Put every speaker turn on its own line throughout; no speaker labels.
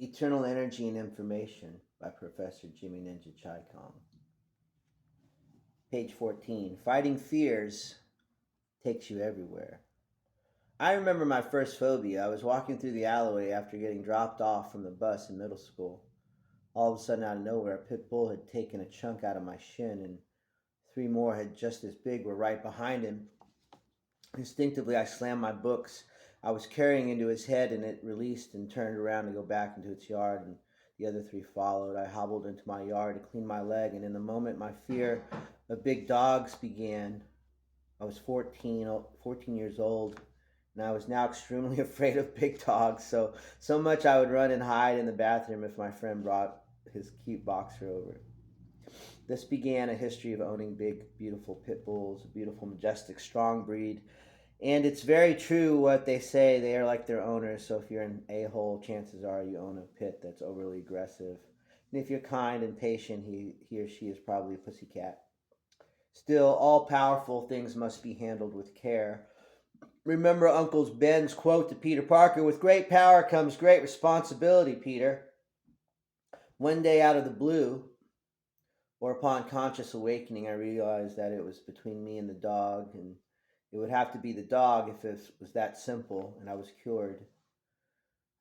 Eternal Energy and Information by Professor Jimmy Ninja Chai Kong. Page 14. Fighting Fears Takes You Everywhere. I remember my first phobia. I was walking through the alleyway after getting dropped off from the bus in middle school. All of a sudden, out of nowhere, a pit bull had taken a chunk out of my shin, and three more had just as big were right behind him. Instinctively, I slammed my books I was carrying into his head, and it released and turned around to go back into its yard, and the other three followed. I hobbled into my yard to clean my leg, and in the moment my fear of big dogs began. I was 14 years old, and I was now extremely afraid of big dogs, so much I would run and hide in the bathroom if my friend brought his cute boxer over. This began a history of owning big, beautiful pit bulls, a beautiful, majestic, strong breed. And it's very true what they say. They are like their owners. So if you're an a-hole, chances are you own a pit that's overly aggressive. And if you're kind and patient, he or she is probably a pussycat. Still, all powerful things must be handled with care. Remember Uncle Ben's quote to Peter Parker: with great power comes great responsibility, Peter. One day out of the blue, or upon conscious awakening, I realized that it was between me and the dog, and it would have to be the dog if it was that simple, and I was cured.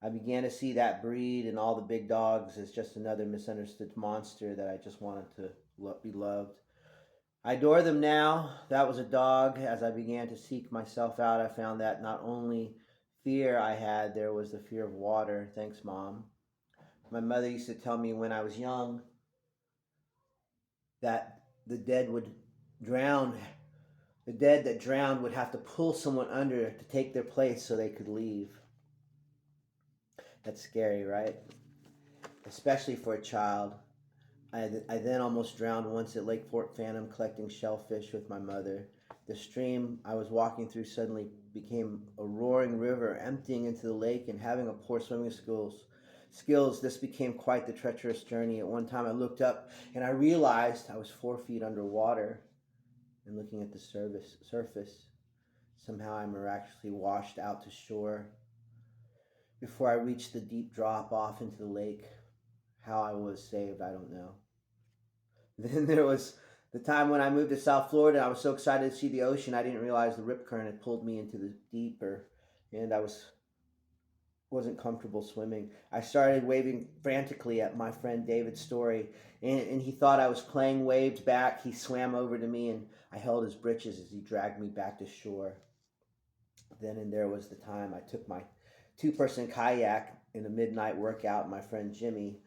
I began to see that breed and all the big dogs as just another misunderstood monster that I just wanted to be loved. I adore them now. That was a dog. As I began to seek myself out, I found that not only fear I had, there was the fear of water. Thanks, Mom. My mother used to tell me when I was young that drown. The dead that drowned would have to pull someone under to take their place so they could leave. That's scary, right? Especially for a child. I then almost drowned once at Lake Fort Phantom collecting shellfish with my mother. The stream I was walking through suddenly became a roaring river, emptying into the lake, and having a poor swimming skills, this became quite the treacherous journey. At one time I looked up and I realized I was 4 feet underwater and looking at the surface. Somehow I miraculously washed out to shore. Before I reached the deep drop off into the lake, how I was saved, I don't know. Then there was the time when I moved to South Florida. I was so excited to see the ocean, I didn't realize the rip current had pulled me into the deeper, and I wasn't comfortable swimming. I started waving frantically at my friend David Story, and he thought I was playing waves back. He swam over to me, and I held his britches as he dragged me back to shore. Then and there was the time I took my two-person kayak in a midnight workout. My friend Jimmy,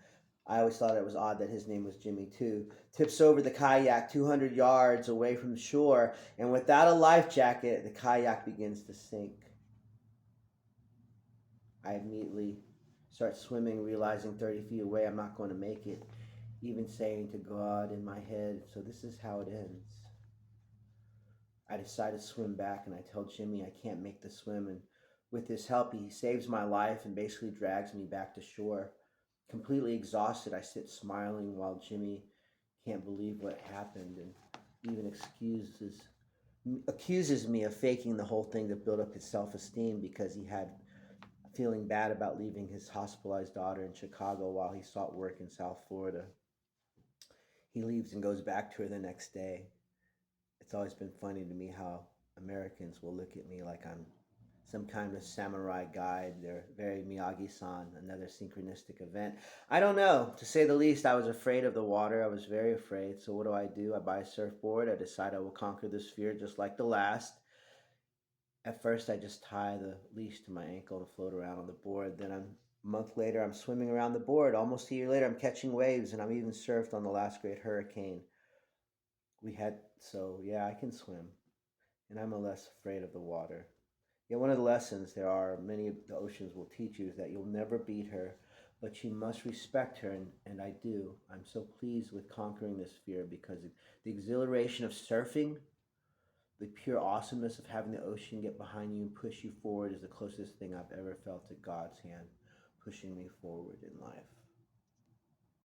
I always thought it was odd that his name was Jimmy too, tips over the kayak 200 yards away from shore, and without a life jacket, the kayak begins to sink. I immediately start swimming, realizing 30 feet away I'm not going to make it, even saying to God in my head, so this is how it ends. I decide to swim back, and I tell Jimmy I can't make the swim, and with his help he saves my life and basically drags me back to shore. Completely exhausted, I sit smiling while Jimmy can't believe what happened and even accuses me of faking the whole thing to build up his self-esteem because he had feeling bad about leaving his hospitalized daughter in Chicago while he sought work in South Florida. He leaves and goes back to her the next day. It's always been funny to me how Americans will look at me like I'm some kind of samurai guide. They're very Miyagi-san, another synchronistic event. I don't know. To say the least, I was afraid of the water. I was very afraid. So what do? I buy a surfboard. I decide I will conquer this fear just like the last. At first, I just tie the leash to my ankle to float around on the board. Then a month later, I'm swimming around the board. Almost a year later, I'm catching waves, and I'm even surfed on the last great hurricane. Yeah, I can swim, and I'm less afraid of the water. Yet one of the lessons there are many of the oceans will teach you is that you'll never beat her, but you must respect her, and I do. I'm so pleased with conquering this fear because the exhilaration of surfing, the pure awesomeness of having the ocean get behind you and push you forward is the closest thing I've ever felt to God's hand pushing me forward in life.